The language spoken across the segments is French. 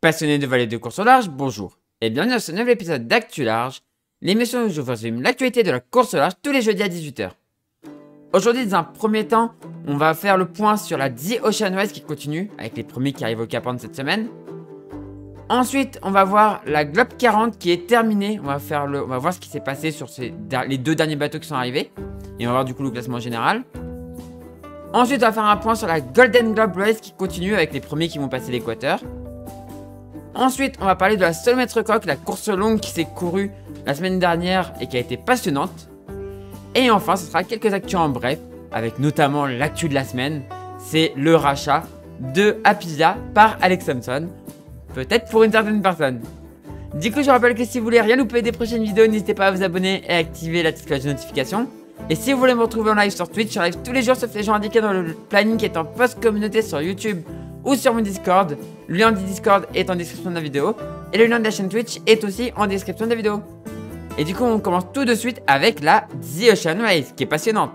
Passionnés de vallée de course au large, bonjour et bienvenue dans ce nouvel épisode d'Actu Large, l'émission où je vous résume l'actualité de la course au large tous les jeudis à 18 h. Aujourd'hui, dans un premier temps, on va faire le point sur la The Ocean Race qui continue, avec les premiers qui arrivent au Cap Horn cette semaine. Ensuite, on va voir la Globe 40 qui est terminée, on va voir ce qui s'est passé sur les deux derniers bateaux qui sont arrivés, et on va voir du coup le classement général. Ensuite, on va faire un point sur la Golden Globe Race qui continue avec les premiers qui vont passer l'équateur. Ensuite, on va parler de la Solomètre Coque, la course longue qui s'est courue la semaine dernière et qui a été passionnante. Et enfin, ce sera quelques actus en bref, avec notamment l'actu de la semaine, c'est le rachat de Apivia par Alex Thompson, peut-être pour une certaine personne. Du coup, je rappelle que si vous voulez rien louper des prochaines vidéos, n'hésitez pas à vous abonner et à activer la petite cloche de notification. Et si vous voulez me retrouver en live sur Twitch, je live tous les jours sauf les jours indiqués dans le planning qui est en post-communauté sur YouTube ou sur mon Discord. Le lien du Discord est en description de la vidéo et le lien de la chaîne Twitch est aussi en description de la vidéo. Et du coup, on commence tout de suite avec la The Ocean Race qui est passionnante.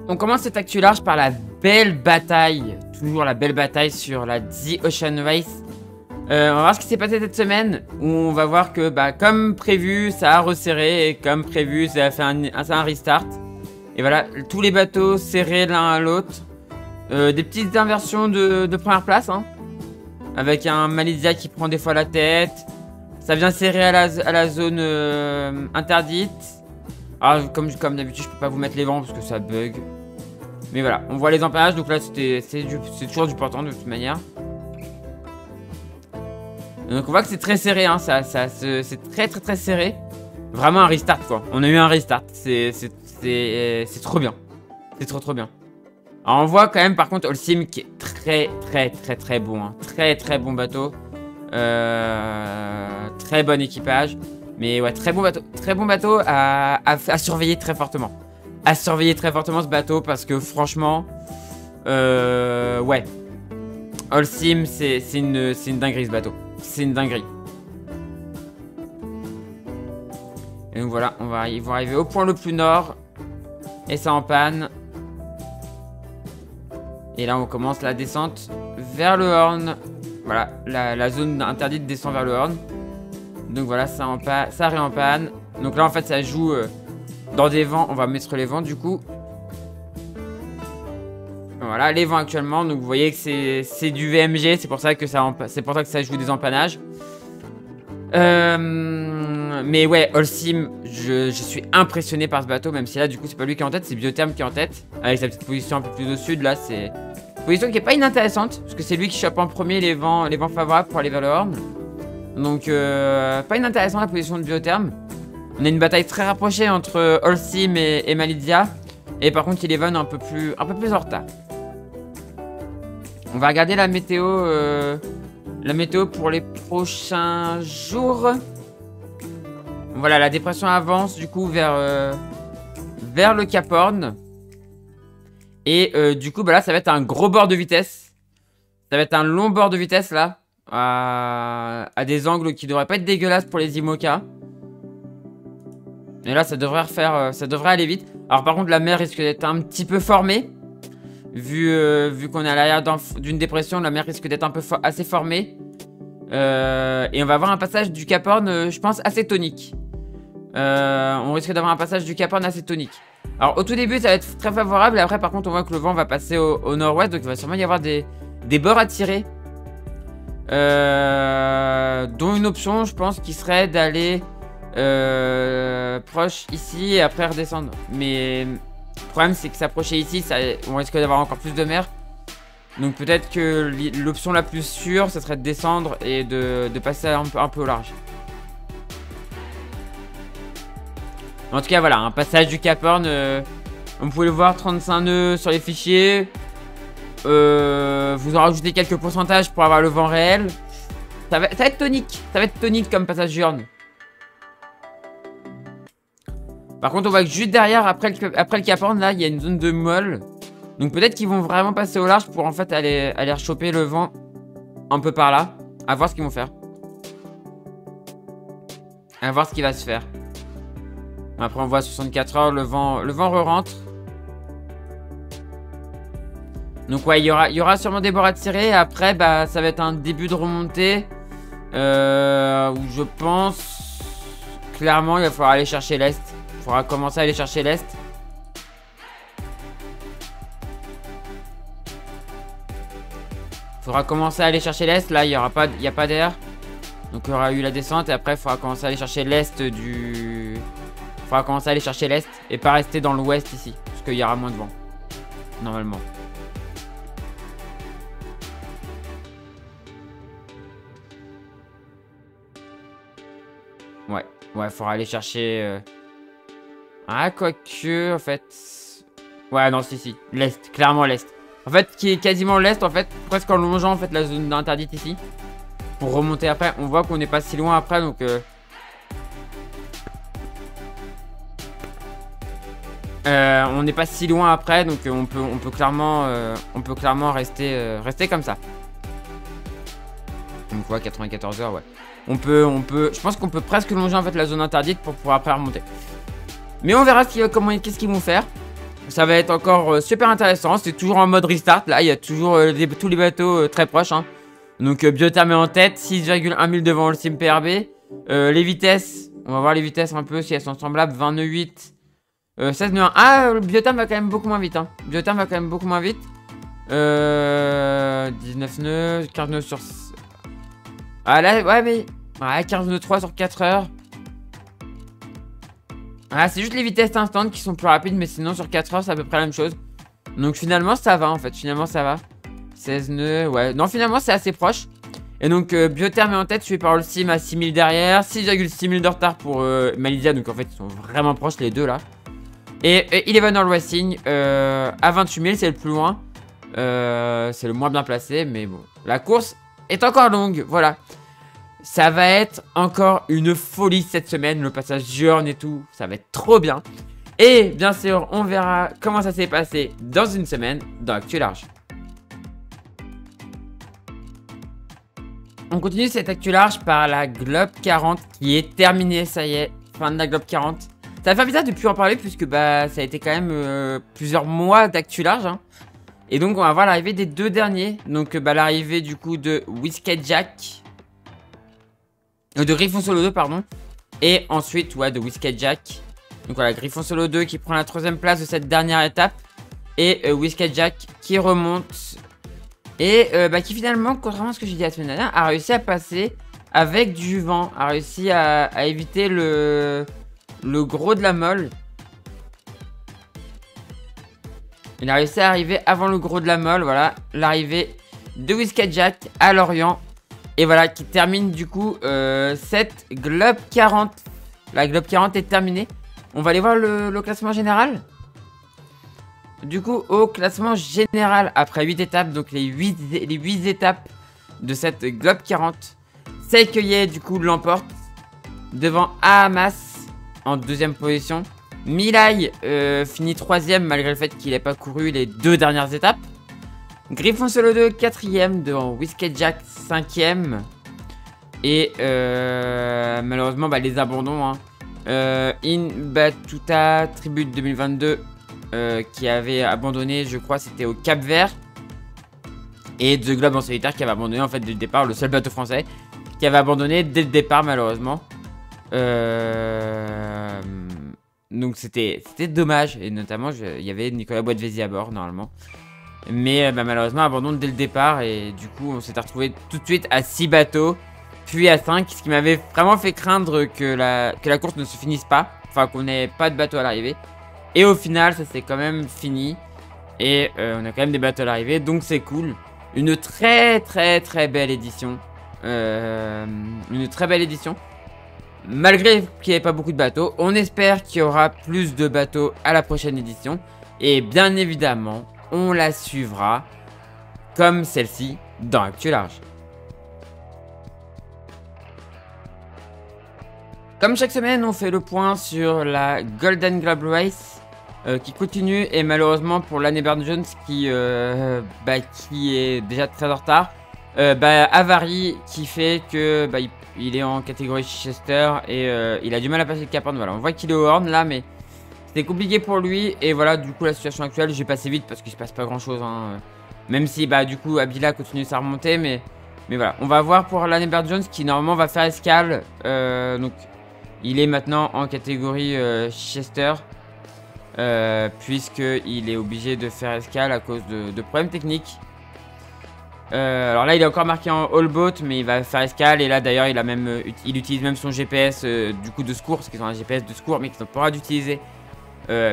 On commence cette actu large par la belle bataille, toujours la belle bataille sur la The Ocean Race. On va voir ce qui s'est passé cette semaine, où on va voir que, comme prévu, ça a resserré, et comme prévu, ça a fait un restart. Et voilà, tous les bateaux serrés l'un à l'autre. Des petites inversions de première place, hein, avec un Malizia qui prend des fois la tête. Ça vient serrer à la zone interdite. Alors, comme d'habitude, je peux pas vous mettre les vents parce que ça bug. Mais voilà, on voit les empennages, donc là, c'est toujours du portant de toute manière. Donc on voit que c'est très serré, hein, c'est très serré. Vraiment un restart quoi, on a eu un restart, c'est trop bien. C'est trop bien. Alors on voit quand même par contre Holcim qui est très bon, hein. Très bon bateau. Très bon équipage. Mais ouais, très bon bateau à surveiller très fortement. À surveiller très fortement ce bateau parce que franchement, ouais. Holcim c'est une dinguerie ce bateau. C'est une dinguerie. Et donc voilà, ils vont arriver au point le plus nord. Et ça en panne. Et là on commence la descente vers le Horn. Voilà, la zone interdite descend vers le Horn. Donc voilà, ça réempanne. Donc là en fait ça joue dans des vents. On va mettre les vents du coup. Voilà, les vents actuellement, donc vous voyez que c'est du VMG, c'est pour ça que ça joue des empannages. Mais ouais, Holcim, je suis impressionné par ce bateau, même si là du coup c'est pas lui qui est en tête, c'est Biotherm qui est en tête, avec sa petite position un peu plus au sud. Là c'est une position qui est pas inintéressante, parce que c'est lui qui chope en premier les vents favorables pour aller vers le Horn. Donc pas inintéressant la position de Biotherm. On a une bataille très rapprochée entre Holcim et Malizia, et par contre Eleven un peu plus en retard. On va regarder la météo pour les prochains jours. Voilà, la dépression avance du coup vers le Cap Horn. Et du coup, là, ça va être un gros bord de vitesse. Ça va être un long bord de vitesse là, à des angles qui devraient pas être dégueulasses pour les IMOCA. Et là, ça devrait aller vite. Alors par contre, la mer risque d'être un petit peu formée. Vu qu'on est à l'arrière d'une dépression, la mer risque d'être assez formée. Et on va avoir un passage du Cap Horn, je pense, assez tonique. On risque d'avoir un passage du Cap Horn assez tonique. Alors au tout début, ça va être très favorable. Et après, par contre, on voit que le vent va passer au nord-ouest. Donc il va sûrement y avoir des bords à tirer. Dont une option, je pense, qui serait d'aller proche ici et après redescendre. Mais... le problème c'est que s'approcher ici, on risque d'avoir encore plus de mer. Donc peut-être que l'option la plus sûre, ce serait de descendre et de passer un peu au large. En tout cas voilà, un passage du Cap Horn, on pouvait le voir, 35 nœuds sur les fichiers. Vous en rajoutez quelques pourcentages pour avoir le vent réel. Ça va être tonique, comme passage du Horn. Par contre, on voit que juste derrière, après le Cap Horn, là, il y a une zone de molle. Donc peut-être qu'ils vont vraiment passer au large pour en fait aller rechoper le vent un peu par là. À voir ce qu'ils vont faire. À voir ce qui va se faire. Après, on voit 64 heures, le vent re-rentre. Donc ouais, il y aura sûrement des bords à tirer. Après, bah, ça va être un début de remontée. Où je pense... Clairement, il va falloir aller chercher l'Est. Il faudra commencer à aller chercher l'Est. Il faudra commencer à aller chercher l'Est. Là, il n'y a pas d'air. Donc il y aura eu la descente. Et après, il faudra commencer à aller chercher l'Est du... Il faudra commencer à aller chercher l'Est. Et pas rester dans l'Ouest ici. Parce qu'il y aura moins de vent. Normalement. Ouais. Ouais, faudra aller chercher... Ah, quoique, en fait... Ouais, non, si. L'Est. Clairement l'Est. En fait, qui est quasiment l'Est, en fait. Presque en longeant, en fait, la zone interdite ici. Pour remonter après. On voit qu'on n'est pas si loin après, donc... on n'est pas si loin après, donc on peut clairement rester comme ça. Donc ouais, 94 heures, ouais. Je pense qu'on peut presque longer en fait la zone interdite pour pouvoir après remonter. Mais on verra qu'est-ce qu'ils vont faire. Ça va être encore super intéressant. C'est toujours en mode restart. Là, il y a toujours tous les bateaux très proches. Hein. Donc Biotherm est en tête, 6,1 000 devant le Sim PRB. Les vitesses, on va voir les vitesses un peu si elles sont semblables. 20 nœuds 8. 16 nœuds 1. Ah, le Biotherm va quand même beaucoup moins vite. Hein. Biotherm va quand même beaucoup moins vite. 19 nœuds, 15 nœuds sur... Ah là, ouais, mais... Ouais, 15 nœuds 3 sur 4 heures. Ah, c'est juste les vitesses instantes qui sont plus rapides, mais sinon sur 4 heures, c'est à peu près la même chose. Donc finalement, ça va, en fait. Finalement, ça va. 16 nœuds, ouais. Non, finalement, c'est assez proche. Et donc, Biotherm est en tête, suivi par le Sim à 6000 derrière. 6,6 000 de retard pour Malaysia. Donc, en fait, ils sont vraiment proches, les deux, là. Et Eleven All Racing à 28 000, c'est le plus loin. C'est le moins bien placé, mais bon. La course est encore longue, voilà. Ça va être encore une folie cette semaine, le passage Jorn et tout, ça va être trop bien. Et bien sûr, on verra comment ça s'est passé dans une semaine dans Actu Large. On continue cette Actu Large par la Globe 40 qui est terminée, ça y est, fin de la Globe 40. Ça va faire bizarre de plus en parler puisque bah, ça a été quand même plusieurs mois d'Actu Large. Hein. Et donc on va voir l'arrivée des deux derniers. Donc bah, l'arrivée du coup de Whiskey Jack. De Griffon Solo 2 pardon. Et ensuite ouais de Whiskey Jack. Donc voilà Griffon Solo 2 qui prend la 3ème place de cette dernière étape. Et Whiskey Jack qui remonte. Et bah, qui finalement, contrairement à ce que j'ai dit la semaine dernière, a réussi à passer avec du vent. A réussi à éviter le gros de la molle. Il a réussi à arriver avant le gros de la molle. Voilà, l'arrivée de Whiskey Jack à Lorient. Et voilà, qui termine du coup cette Globe 40. La Globe 40 est terminée. On va aller voir le classement général. Du coup, au classement général, après 8 étapes, donc les 8 étapes de cette Globe 40, Seikeye du coup l'emporte devant Ahamas en 2ème position. Milai finit 3ème malgré le fait qu'il n'ait pas couru les 2 dernières étapes. Griffon Solo 2 4ème devant Whiskey Jack 5ème. Et malheureusement bah, les abandons. Hein. In Batuta Tribute 2022 qui avait abandonné, je crois c'était au Cap Vert. Et The Globe en solitaire qui avait abandonné en fait dès le départ, le seul bateau français qui avait abandonné dès le départ malheureusement. Donc c'était dommage. Et notamment il y avait Nicolas Boitvézy à bord normalement. Mais bah, malheureusement abandon dès le départ. Et du coup on s'était retrouvé tout de suite à 6 bateaux. Puis à 5. Ce qui m'avait vraiment fait craindre que la course ne se finisse pas. Enfin qu'on n'ait pas de bateau à l'arrivée. Et au final ça s'est quand même fini. Et on a quand même des bateaux à l'arrivée. Donc c'est cool. Une très belle édition. Une très belle édition. Malgré qu'il n'y ait pas beaucoup de bateaux, on espère qu'il y aura plus de bateaux à la prochaine édition. Et bien évidemment, on la suivra comme celle-ci dans Actu Large. Comme chaque semaine, on fait le point sur la Golden Globe Race qui continue. Et malheureusement pour Lanny Burn-Jones qui est déjà très en retard. Avarie qui fait que il est en catégorie Chichester et il a du mal à passer le Cap Horn. Voilà, on voit qu'il est au Horn là, mais c'était compliqué pour lui. Et voilà, du coup la situation actuelle, j'ai passé vite parce qu'il se passe pas grand chose. Hein. Même si bah du coup Abila continue sa remontée, mais voilà. On va voir pour Lanebert Jones qui normalement va faire escale. Donc il est maintenant en catégorie Chester. Puisqu'il est obligé de faire escale à cause de problèmes techniques. Alors là il est encore marqué en all boat, mais il va faire escale. Et là d'ailleurs il utilise même son GPS du coup de secours, parce qu'ils ont un GPS de secours mais qu'ils n'ont pas le droit d'utiliser,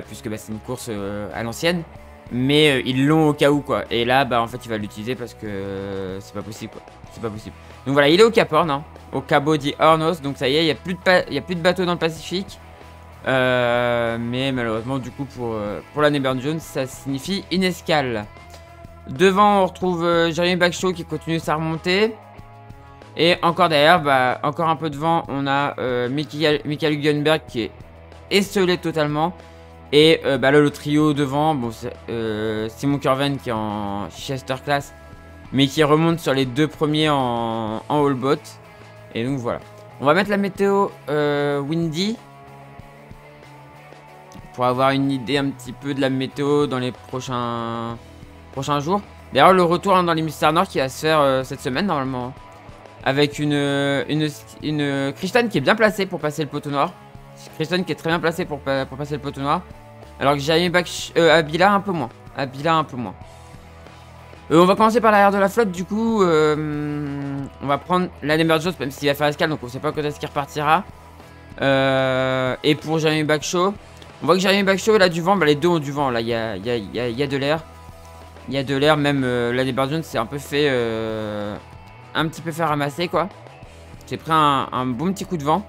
puisque bah, c'est une course à l'ancienne. Mais ils l'ont au cas où quoi. Et là bah en fait il va l'utiliser parce que c'est pas possible quoi. C'est pas possible. Donc voilà, il est au Cap Horn, hein, au Cabo di Hornos. Donc ça y est, il y a plus de bateaux dans le Pacifique. Mais malheureusement du coup pour Lanebert Jones ça signifie une escale. Devant on retrouve Jeremy Backshaw qui continue sa remontée. Et encore derrière, bah, encore un peu devant, on a Michael Hülkenberg qui est esselé totalement. Et bah, là le trio devant, bon, Simon Curven qui est en Chester class, mais qui remonte sur les deux premiers en all boat. Et donc voilà. On va mettre la météo windy pour avoir une idée un petit peu de la météo dans les prochains jours. D'ailleurs le retour hein, dans l'hémisphère nord qui va se faire cette semaine normalement. Avec une Christian qui est bien placée pour passer le poteau noir. Christian qui est très bien placé pour passer le poteau noir. Alors que j'ai Abila un peu moins. On va commencer par l'arrière de la flotte du coup. On va prendre Lanebert Jones même s'il va faire escale, donc on sait pas quand est-ce qu'il repartira. Et pour Jeremy Backshaw, on voit que Jeremy Backshaw il a du vent, bah, les deux ont du vent là, il y a de l'air. Il y a de l'air, même Lanebert Jones c'est un peu fait un petit peu fait ramasser quoi. J'ai pris un bon petit coup de vent.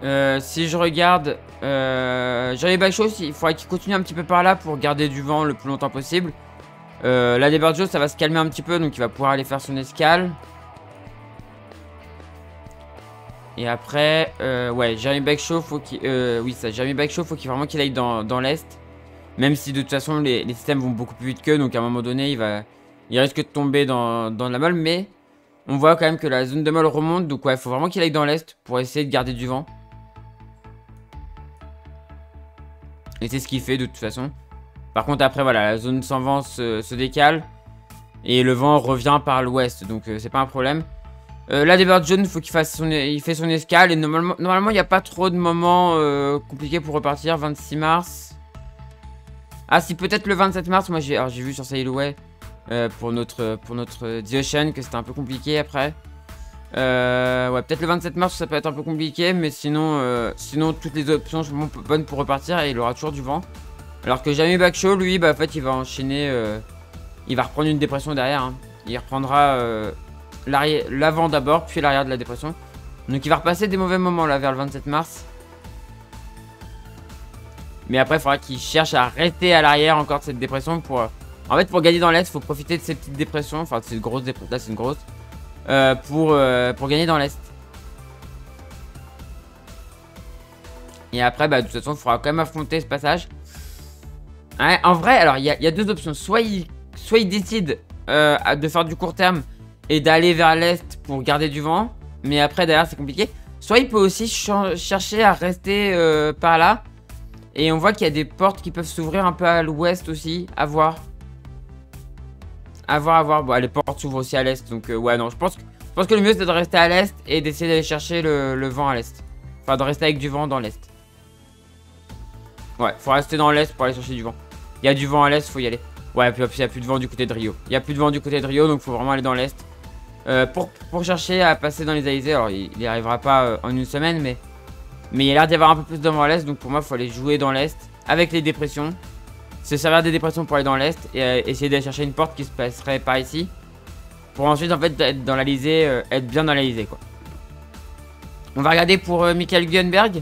Si je regarde Jeremy Backshaw, il faudrait qu'il continue un petit peu par là pour garder du vent le plus longtemps possible. Lanebert Jones ça va se calmer un petit peu, donc il va pouvoir aller faire son escale. Et après ouais, Jeremy Backshaw faut qu'il Jeremy Backshaw faut qu'il vraiment qu'il aille dans l'est. Même si de toute façon les systèmes vont beaucoup plus vite qu'eux, donc à un moment donné il risque de tomber dans la molle, mais on voit quand même que la zone de molle remonte, donc ouais, il faut vraiment qu'il aille dans l'est pour essayer de garder du vent. Et c'est ce qu'il fait de toute façon. Par contre après voilà, la zone sans vent se décale et le vent revient par l'ouest, donc c'est pas un problème. Lanebert Jones, faut qu'il fait son escale et normalement il n'y a pas trop de moments compliqués pour repartir. 26 mars. Ah si, peut-être le 27 mars, moi j'ai vu sur Sailway pour notre The Ocean que c'était un peu compliqué après. Ouais, peut-être le 27 mars ça peut être un peu compliqué, mais sinon toutes les options sont bonnes pour repartir et il aura toujours du vent. Alors que Jeremy Backshaw, lui, bah en fait il va enchaîner, il va reprendre une dépression derrière, hein. Il reprendra l'avant d'abord, puis l'arrière de la dépression. Donc il va repasser des mauvais moments là vers le 27 mars. Mais après il faudra qu'il cherche à rester à l'arrière encore de cette dépression pour... En fait pour gagner dans l'est, il faut profiter de ces petites dépressions, enfin de cette grosse dépression, là c'est une grosse, pour gagner dans l'est. Et après bah de toute façon il faudra quand même affronter ce passage. Ouais, en vrai alors il y a deux options, soit il décide de faire du court terme et d'aller vers l'est pour garder du vent, mais après derrière c'est compliqué. Soit il peut aussi chercher à rester par là. Et on voit qu'il y a des portes qui peuvent s'ouvrir un peu à l'ouest aussi, à voir. Bon, les portes s'ouvrent aussi à l'est, donc ouais non, je pense que le mieux c'est de rester à l'est et d'essayer d'aller chercher le vent à l'est. Enfin de rester avec du vent dans l'est. Ouais, faut rester dans l'est pour aller chercher du vent. Il y a du vent à l'est, faut y aller. Ouais, puis il n'y a plus de vent du côté de Rio. Il n'y a plus de vent du côté de Rio, donc faut vraiment aller dans l'est. Pour chercher à passer dans les alizés, alors il n'y arrivera pas en une semaine, mais il y a l'air d'y avoir un peu plus de vent à l'est, donc pour moi il faut aller jouer dans l'est avec les dépressions. Se servir des dépressions pour aller dans l'est et essayer d'aller chercher une porte qui se passerait par ici. Pour ensuite en fait être dans l'Alizé, être bien dans l'Alizé quoi. On va regarder pour Michael Hülkenberg.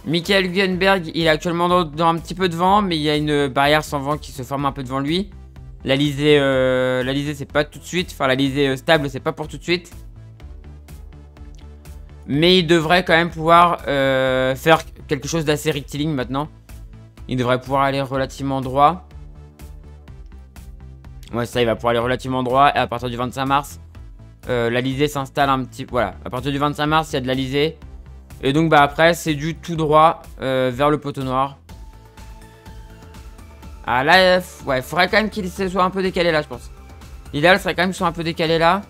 Michael Hülkenberg, il est actuellement dans un petit peu de vent, mais il y a une barrière sans vent qui se forme un peu devant lui. L'Alizé c'est pas tout de suite, enfin l'Alizé stable c'est pas pour tout de suite. Mais il devrait quand même pouvoir faire quelque chose d'assez rectiligne maintenant. Il devrait pouvoir aller relativement droit. Ouais, ça, il va pouvoir aller relativement droit. Et à partir du 25 mars, l'Alizé s'installe un petit... Voilà, à partir du 25 mars, il y a de l'Alizé. Et donc, bah après, c'est du tout droit vers le poteau noir. Ah là, ouais, faudrait quand même qu'il soit un peu décalé là, je pense. L'idéal serait quand même qu'il soit un peu décalé là.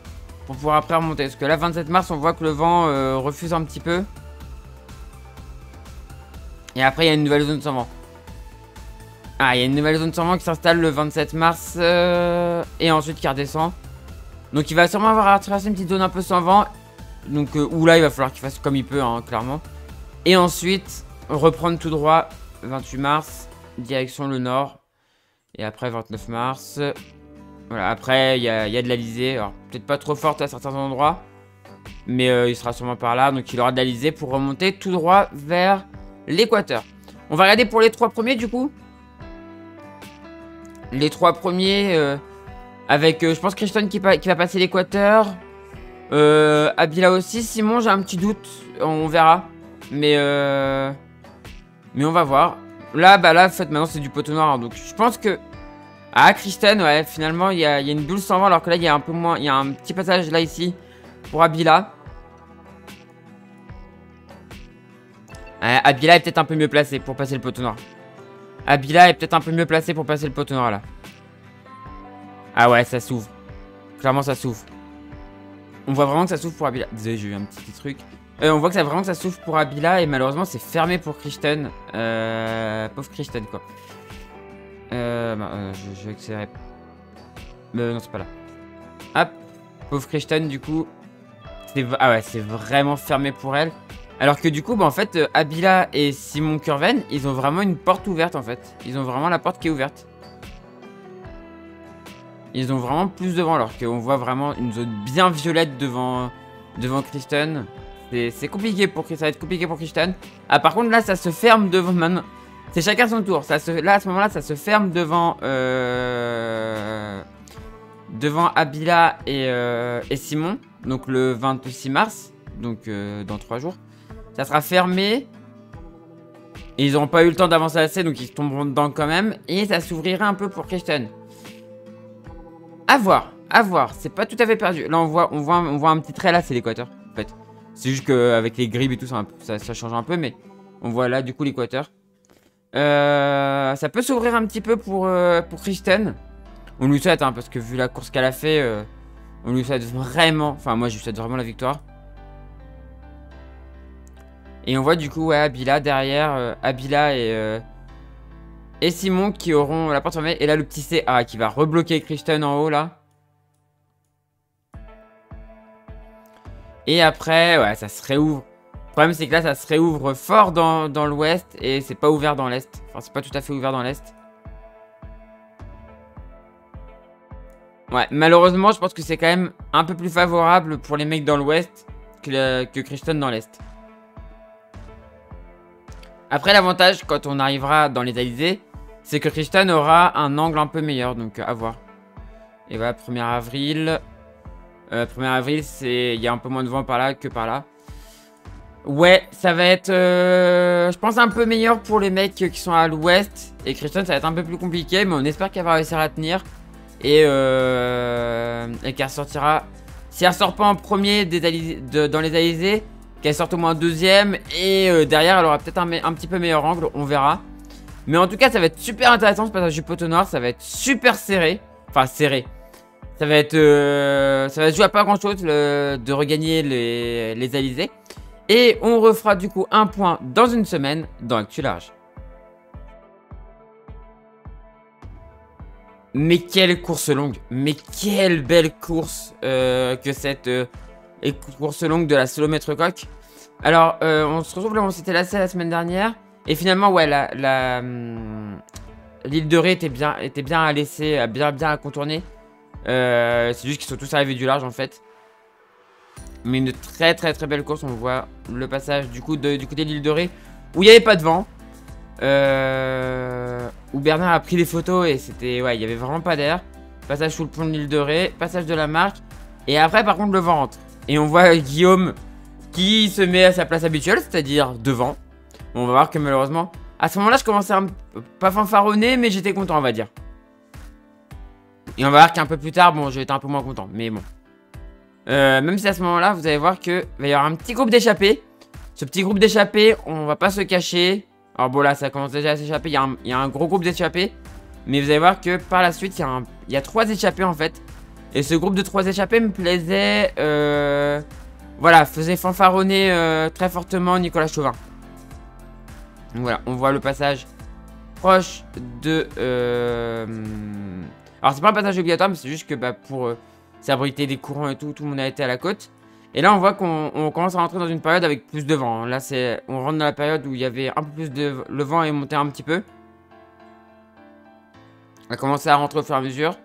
Pour pouvoir après remonter. Parce que là, 27 mars, on voit que le vent refuse un petit peu. Et après, il y a une nouvelle zone sans vent. Ah, il y a une nouvelle zone sans vent qui s'installe le 27 mars. Et ensuite qui redescend. Donc il va sûrement avoir à traverser une petite zone un peu sans vent. Donc où là, il va falloir qu'il fasse comme il peut, hein, clairement. Et ensuite, reprendre tout droit. 28 mars, direction le nord. Et après, 29 mars. Voilà, après, il y a de l'Alizé. Alors, peut-être pas trop forte à certains endroits. Mais il sera sûrement par là. Donc il aura de l'Alizé pour remonter tout droit vers l'équateur. On va regarder pour les 3 premiers du coup. Les 3 premiers avec, je pense, Kristen qui va passer l'équateur. Abila aussi. Simon, j'ai un petit doute. On verra. Mais on va voir. Là, en fait, maintenant, c'est du poteau noir. Donc, je pense que... Ah, Kristen, ouais, finalement, il y a une bulle sans vent. Alors que là, il y a un peu moins... Il y a un petit passage là, ici. Pour Abila. Abila est peut-être un peu mieux placé pour passer le poteau noir. Abila est peut-être un peu mieux placé pour passer le poteau noir, là. Ah ouais, ça s'ouvre. Clairement, ça s'ouvre. On voit vraiment que ça s'ouvre pour Abila. Désolé, j'ai eu un petit truc. On voit que ça vraiment que ça s'ouvre pour Abila. Et malheureusement, c'est fermé pour Kristen. Pauvre Kristen, quoi. Je vais accélérer. Non, c'est pas là. Hop. Pauvre Kristen, du coup. Ah ouais, c'est vraiment fermé pour elle. Alors que du coup, en fait, Abila et Simon Curven, ils ont vraiment une porte ouverte, en fait. Ils ont vraiment la porte qui est ouverte. Ils ont vraiment plus devant, alors qu'on voit vraiment une zone bien violette devant Kristen. C'est compliqué pour Kristen. Ça va être compliqué pour Kristen. Ah, par contre, là, ça se ferme devant maintenant. C'est chacun son tour. Là, à ce moment-là, ça se ferme devant Abila et Simon. Donc le 26 mars. Donc dans 3 jours. Ça sera fermé. Et ils n'auront pas eu le temps d'avancer assez. Donc ils tomberont dedans quand même. Et ça s'ouvrira un peu pour Kristen. À voir. À voir. C'est pas tout à fait perdu. Là, on voit un petit trait là. C'est l'équateur. En fait. C'est juste qu'avec les grilles et tout, ça change un peu. Mais on voit là, du coup, l'équateur. Ça peut s'ouvrir un petit peu pour Kristen. On lui souhaite, hein, parce que vu la course qu'elle a fait, on lui souhaite vraiment... Enfin, moi, je lui souhaite vraiment la victoire. Et on voit du coup, ouais, Abila derrière. Abila et Simon qui auront la porte fermée. Et là, le petit CA qui va rebloquer Kristen en haut, là. Et après, ouais, ça se réouvre. Le problème, c'est que là, ça se réouvre fort dans l'ouest et c'est pas ouvert dans l'est. Enfin, c'est pas tout à fait ouvert dans l'est. Ouais, malheureusement, je pense que c'est quand même un peu plus favorable pour les mecs dans l'ouest que Kristen dans l'est. Après, l'avantage, quand on arrivera dans les Alizés, c'est que Kristen aura un angle un peu meilleur, donc à voir. Et voilà, 1er avril. 1er avril, il y a un peu moins de vent par là que par là. Ouais, ça va être, je pense, un peu meilleur pour les mecs qui sont à l'ouest. Et Kristen, ça va être un peu plus compliqué, mais on espère qu'elle va réussir à tenir. Et qu'elle sortira... Si elle sort pas en premier dans les Alizés, qu'elle sorte au moins deuxième. Et derrière, elle aura peut-être un petit peu meilleur angle, on verra. Mais en tout cas, ça va être super intéressant ce passage du poteau noir. Ça va être super serré. Enfin, serré. Ça va être jouer à pas grand chose de regagner les Alizés. Et on refera du coup un point dans une semaine dans Actu Large. Mais quelle course longue. Mais quelle belle course que cette course longue de la Solomètre Coq. Alors, on se retrouve là où on s'était lassé la semaine dernière. Et finalement, ouais, l'île de Ré était bien à laisser, bien à contourner. C'est juste qu'ils sont tous arrivés du large en fait. Mais une très belle course. On voit le passage du côté de l'île de Ré où il n'y avait pas de vent. Où Bernard a pris des photos et c'était... Ouais, il n'y avait vraiment pas d'air. Passage sous le pont de l'île de Ré. Passage de la Marque. Et après, par contre, le vent rentre. Et on voit Guillaume qui se met à sa place habituelle, c'est-à-dire devant. On va voir que malheureusement... À ce moment-là, je commençais à pas fanfaronner, mais j'étais content, on va dire. Et on va voir qu'un peu plus tard, bon, j'ai été un peu moins content. Mais bon. Même si à ce moment-là, vous allez voir qu'il va y avoir un petit groupe d'échappés. Ce petit groupe d'échappés, on va pas se cacher. Alors bon, là, ça commence déjà à s'échapper. Il y a un gros groupe d'échappés. Mais vous allez voir que par la suite, il y a 3 échappés en fait. Et ce groupe de 3 échappés me plaisait. Voilà, faisait fanfaronner très fortement Nicolas Chauvin. Donc voilà, on voit le passage proche de... Alors c'est pas un passage obligatoire, mais c'est juste que pour s'abriter des courants et tout, tout le monde a été à la côte. Et là on voit qu'on commence à rentrer dans une période avec plus de vent. Là on rentre dans la période où il y avait un peu plus de... Le vent est monté un petit peu. On a commencé à rentrer au fur et à mesure.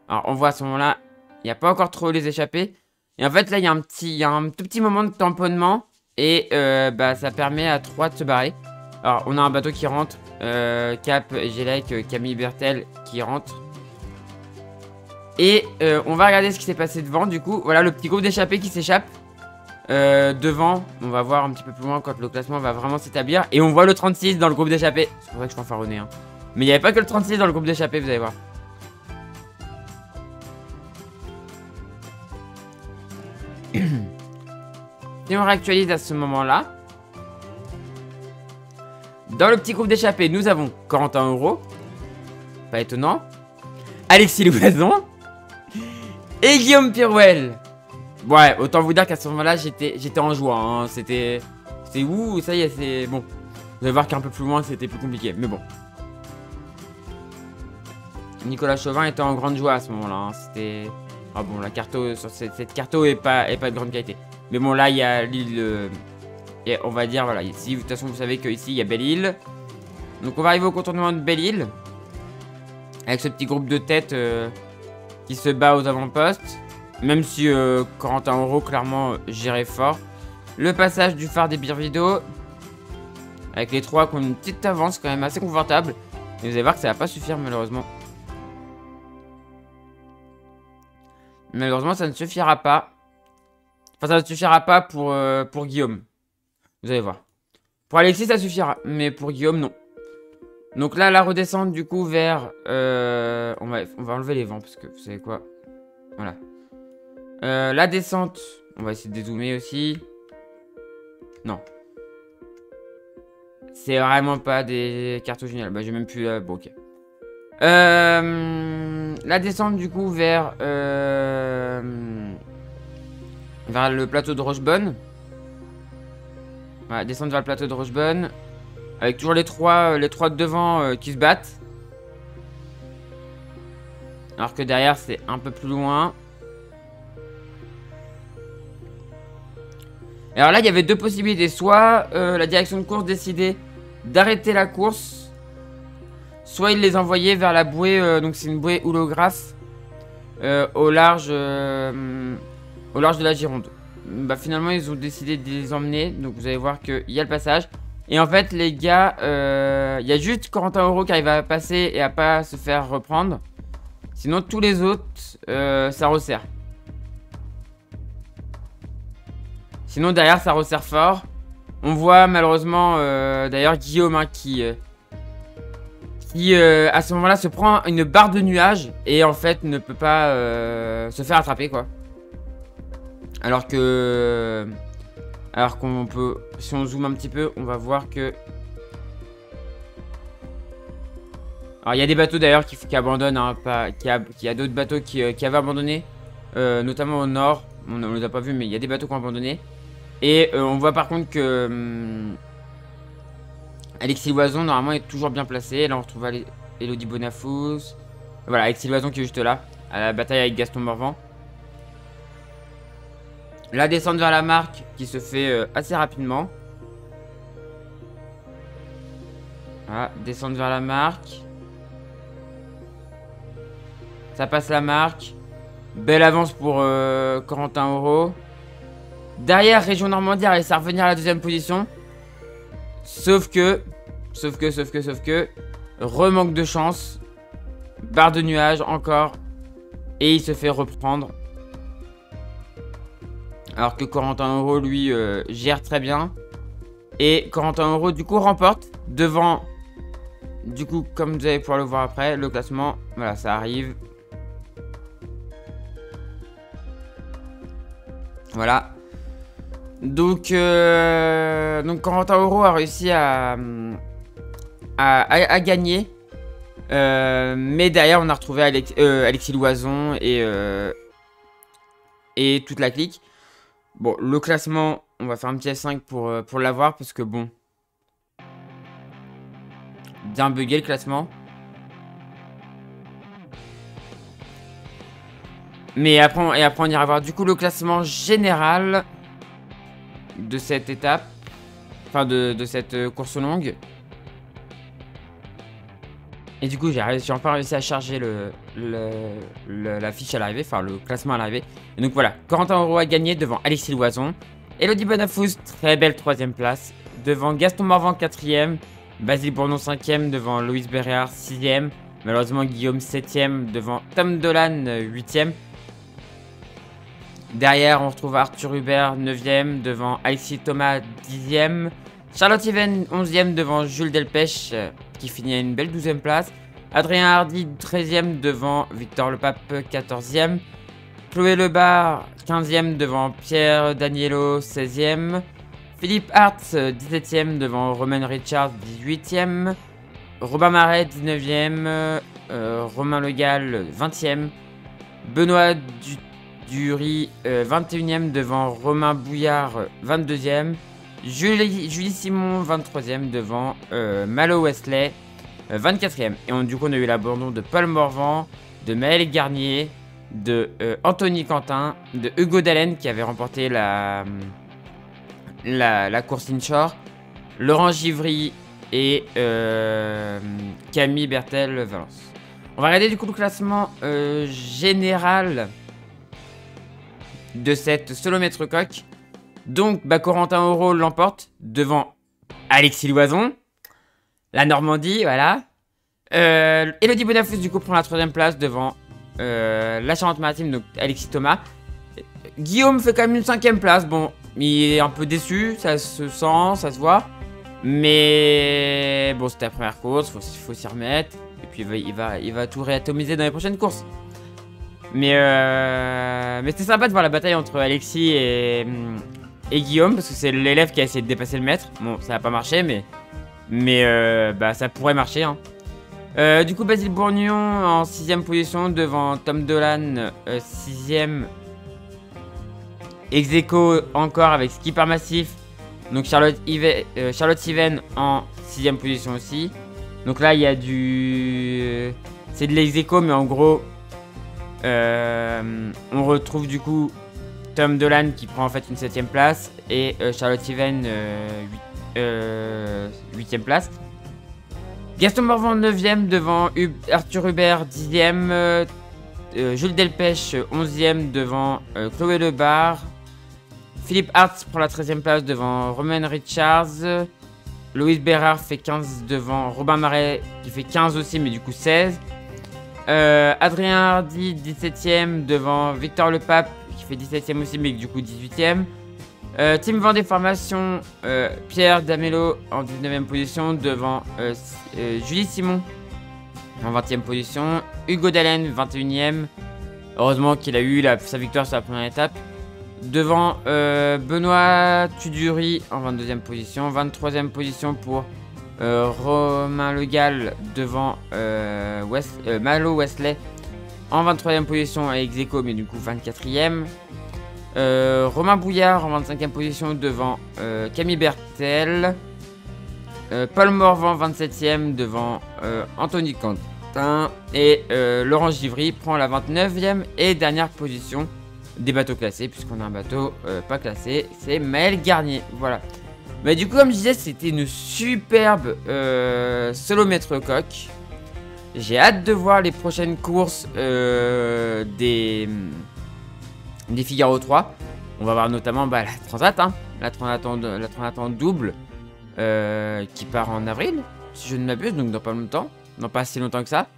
Alors on voit à ce moment-là, il n'y a pas encore trop les échappés. Et en fait là il y a un tout petit moment de tamponnement. Et ça permet à 3 de se barrer. Alors on a un bateau qui rentre. Cap, Gelec, Camille Bertel qui rentre. Et on va regarder ce qui s'est passé devant du coup. Voilà le petit groupe d'échappés qui s'échappe. Devant, on va voir un petit peu plus loin quand le classement va vraiment s'établir. Et on voit le 36 dans le groupe d'échappés. C'est pour ça que je fanfaronnais hein. Mais il n'y avait pas que le 36 dans le groupe d'échappés, vous allez voir. Si on réactualise à ce moment-là, dans le petit groupe d'échappés, nous avons Corentin Euro, pas étonnant, Alexis Loison et Guillaume Pirouel. Ouais, autant vous dire qu'à ce moment-là, j'étais en joie. Hein. C'était ouh, ça y est, c'est bon. Vous allez voir qu'un peu plus loin, c'était plus compliqué, mais bon. Nicolas Chauvin était en grande joie à ce moment-là. Hein. C'était... Ah bon, la carto, cette carto est pas de grande qualité. Mais bon, là, il y a l'île... on va dire, voilà, ici, de toute façon, vous savez qu'ici, il y a Belle-Île. Donc, on va arriver au contournement de Belle-Île. Avec ce petit groupe de tête qui se bat aux avant-postes. Même si Corentin Euro, clairement, gérait fort. Le passage du phare des Birvido. Avec les 3 qui ont une petite avance quand même assez confortable. Et vous allez voir que ça va pas suffire, malheureusement. Malheureusement, ça ne suffira pas. Enfin, ça ne suffira pas pour Guillaume. Vous allez voir. Pour Alexis, ça suffira. Mais pour Guillaume, non. Donc là, la redescente, du coup, vers... on va enlever les vents, parce que vous savez quoi. Voilà. La descente, on va essayer de dézoomer aussi. Non. C'est vraiment pas des cartes géniales. Bah, j'ai même plus... bon, ok. La descente du coup vers le plateau de Rochebonne. Voilà, descendre vers le plateau de Rochebonne. Avec toujours les trois de devant qui se battent. Alors que derrière c'est un peu plus loin. Alors là il y avait 2 possibilités. Soit la direction de course décidait d'arrêter la course. Soit il les envoyait vers la bouée, donc c'est une bouée holographe au large de la Gironde. Bah finalement ils ont décidé de les emmener, donc vous allez voir qu'il y a le passage. Et en fait les gars, il y a juste Corentin Euro qui arrive à passer et à pas se faire reprendre. Sinon tous les autres, ça resserre. Sinon derrière ça resserre fort. On voit malheureusement d'ailleurs Guillaume hein, qui à ce moment-là se prend une barre de nuages et en fait ne peut pas se faire attraper quoi. Alors qu'on peut, si on zoome un petit peu, on va voir que... Alors il y a des bateaux d'ailleurs qui abandonnent, hein, il y a d'autres bateaux qui avaient abandonné, notamment au nord. On ne les a pas vus mais il y a des bateaux qui ont abandonné. Et on voit par contre que... Alexis Loison, normalement, est toujours bien placé. Et là, on retrouve Elodie Bonafous. Voilà, Alexis Loison qui est juste là, à la bataille avec Gaston Morvan. La descente vers la marque qui se fait assez rapidement. Voilà, descente vers la marque. Ça passe la marque. Belle avance pour Corentin Euro. Derrière, Région Normandie a réussi à revenir à la 2e position. Sauf que, remanque de chance, barre de nuages encore, et il se fait reprendre. Alors que Corentin Euro, lui, gère très bien. Et Corentin Euro, du coup, remporte devant, du coup, comme vous allez pouvoir le voir après, le classement. Voilà, ça arrive. Voilà. Donc Corentin Euro a réussi à gagner Mais derrière, on a retrouvé Alexis Loison et toute la clique. Bon, le classement, on va faire un petit F5 pour l'avoir parce que bon, bien bugué le classement. Mais après, on ira voir du coup le classement général de cette étape. Enfin, de cette course longue. Et du coup, j'ai enfin réussi à charger la fiche à l'arrivée, enfin le classement à l'arrivée. Et donc voilà, Corentin Auro a gagné devant Alexis Loison. Elodie Bonafous, très belle 3ème place. Devant Gaston Morvan 4ème. Basile Bourdon 5ème devant Loïs Béréard 6ème. Malheureusement Guillaume 7ème devant Tom Dolan 8ème. Derrière, on retrouve Arthur Hubert 9ème devant Alexis Thomas 10ème. Charlotte Yven 11ème devant Jules Delpech qui finit à une belle 12ème place. Adrien Hardy 13ème devant Victor Lepape 14ème. Chloé Lebar 15ème devant Pierre Danielo 16ème. Philippe Hartz 17ème devant Romain Richard 18ème. Robin Marais 19ème. Romain Legal 20ème. Benoît Dury 21ème devant Romain Bouillard 22ème. Julie Simon 23ème devant Malo Wesley 24ème. Et du coup on a eu l'abandon de Paul Morvan, de Maël Garnier, de Anthony Quentin, de Hugo Dallène qui avait remporté la course inshore, Laurent Givry et Camille Bertel-Valence. On va regarder du coup le classement général de cette solomètre coque. Donc Corentin Auro l'emporte devant Alexis Loison, la Normandie, voilà. Elodie Bonafous du coup prend la 3ème place devant la Charente-Maritime, donc Alexis Thomas. Guillaume fait quand même une 5ème place, bon, il est un peu déçu, ça se sent, ça se voit. Mais bon, c'était la première course, faut s'y remettre. Et puis il va tout réatomiser dans les prochaines courses. Mais c'était sympa de voir la bataille entre Alexis et Guillaume, parce que c'est l'élève qui a essayé de dépasser le maître. Bon, ça n'a pas marché, mais ça pourrait marcher. Hein. Du coup, Basile Bourgnon en 6ème position devant Tom Dolan, 6ème. Ex-aequo encore avec Skipper Massif. Donc Charlotte Yven en 6ème position aussi. Donc là, il y a du... C'est de l'ex-aequo, mais en gros... on retrouve du coup Tom Dolan qui prend en fait une 7ème place et Charlotte Yven 8ème place. Gaston Morvan 9ème devant Arthur Hubert 10ème. Jules Delpech 11ème devant Chloé Lebar. Philippe Hartz prend la 13ème place devant Romain Richards. Loïs Bérard fait 15 devant Robin Marais qui fait 15 aussi mais du coup 16. Adrien Hardy 17ème devant Victor Lepape qui fait 17ème aussi mais du coup 18ème. Team Vendée Formation, Pierre Damelo en 19ème position devant Julie Simon en 20ème position. Hugo Dallène 21ème. Heureusement qu'il a eu sa victoire sur la première étape. Devant Benoît Tudury en 22ème position. 23ème position pour Romain Legal devant Malo Wesley en 23ème position avec ex-aequo mais du coup 24ème. Romain Bouillard en 25ème position devant Camille Bertel. Paul Morvan 27ème devant Anthony Quentin. Et Laurent Givry prend la 29ème et dernière position des bateaux classés, puisqu'on a un bateau pas classé, c'est Maël Garnier. Voilà. Mais du coup, comme je disais, c'était une superbe solomètre coque. J'ai hâte de voir les prochaines courses des Figaro 3. On va voir notamment la Transat, hein, la Transat en double qui part en avril, si je ne m'abuse, donc dans pas longtemps, non pas si longtemps que ça.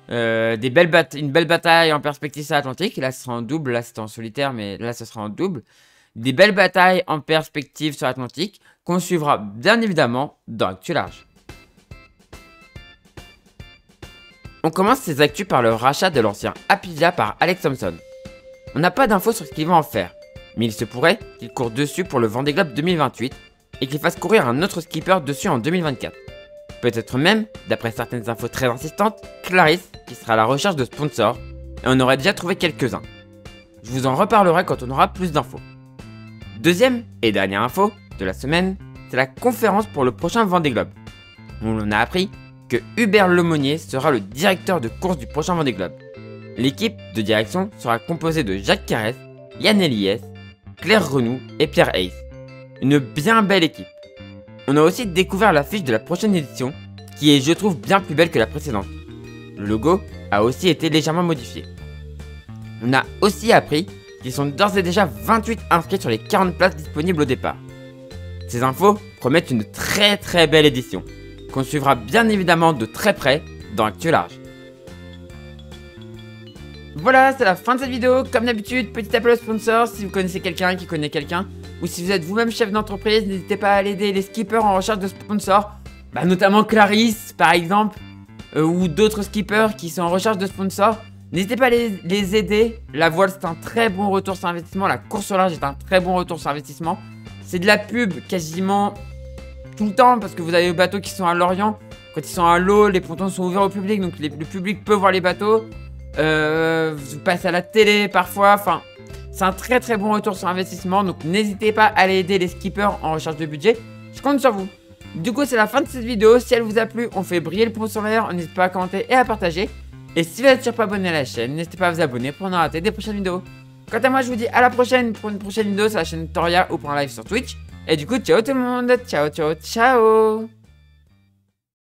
Une belle bataille en perspective sur l'Atlantique. Là, ce sera en double. Là, c'était en solitaire, mais là, ce sera en double. Des belles batailles en perspective sur l'Atlantique qu'on suivra bien évidemment dans Actu Large. On commence ces actus par le rachat de l'ancien Apivia par Alex Thomson. On n'a pas d'infos sur ce qu'il va en faire, mais il se pourrait qu'il court dessus pour le Vendée Globe 2028 et qu'il fasse courir un autre skipper dessus en 2024. Peut-être même, d'après certaines infos très insistantes, Clarisse qui sera à la recherche de sponsors, et on aurait déjà trouvé quelques-uns. Je vous en reparlerai quand on aura plus d'infos. Deuxième et dernière info de la semaine, c'est la conférence pour le prochain Vendée Globe. On a appris que Hubert Lemonnier sera le directeur de course du prochain Vendée Globe. L'équipe de direction sera composée de Jacques Carès, Yann Eliès, Claire Renou et Pierre Hayes. Une bien belle équipe. On a aussi découvert l'affiche de la prochaine édition, qui est, je trouve, bien plus belle que la précédente. Le logo a aussi été légèrement modifié. On a aussi appris qu'ils sont d'ores et déjà 28 inscrits sur les 40 places disponibles au départ. Ces infos promettent une très belle édition, qu'on suivra bien évidemment de très près dans Actu Large. Voilà, c'est la fin de cette vidéo. Comme d'habitude, petit appel aux sponsors, si vous connaissez quelqu'un qui connaît quelqu'un, ou si vous êtes vous-même chef d'entreprise, n'hésitez pas à aller aider les skippers en recherche de sponsors, notamment Clarisse par exemple, ou d'autres skippers qui sont en recherche de sponsors. N'hésitez pas à les aider. La voile, c'est un très bon retour sur investissement. La course au large est un très bon retour sur investissement. C'est de la pub quasiment tout le temps parce que vous avez les bateaux qui sont à Lorient. Quand ils sont à l'eau, les pontons sont ouverts au public, donc le public peut voir les bateaux. Vous passez à la télé parfois. Enfin, c'est un très bon retour sur investissement. Donc n'hésitez pas à aller aider les skippers en recherche de budget. Je compte sur vous. Du coup, c'est la fin de cette vidéo. Si elle vous a plu, on fait briller le pouce en l'air. N'hésitez pas à commenter et à partager. Et si vous n'êtes toujours pas abonné à la chaîne, n'hésitez pas à vous abonner pour ne rater des prochaines vidéos. Quant à moi, je vous dis à la prochaine pour une prochaine vidéo sur la chaîne Toria ou pour un live sur Twitch. Et du coup, ciao tout le monde, ciao.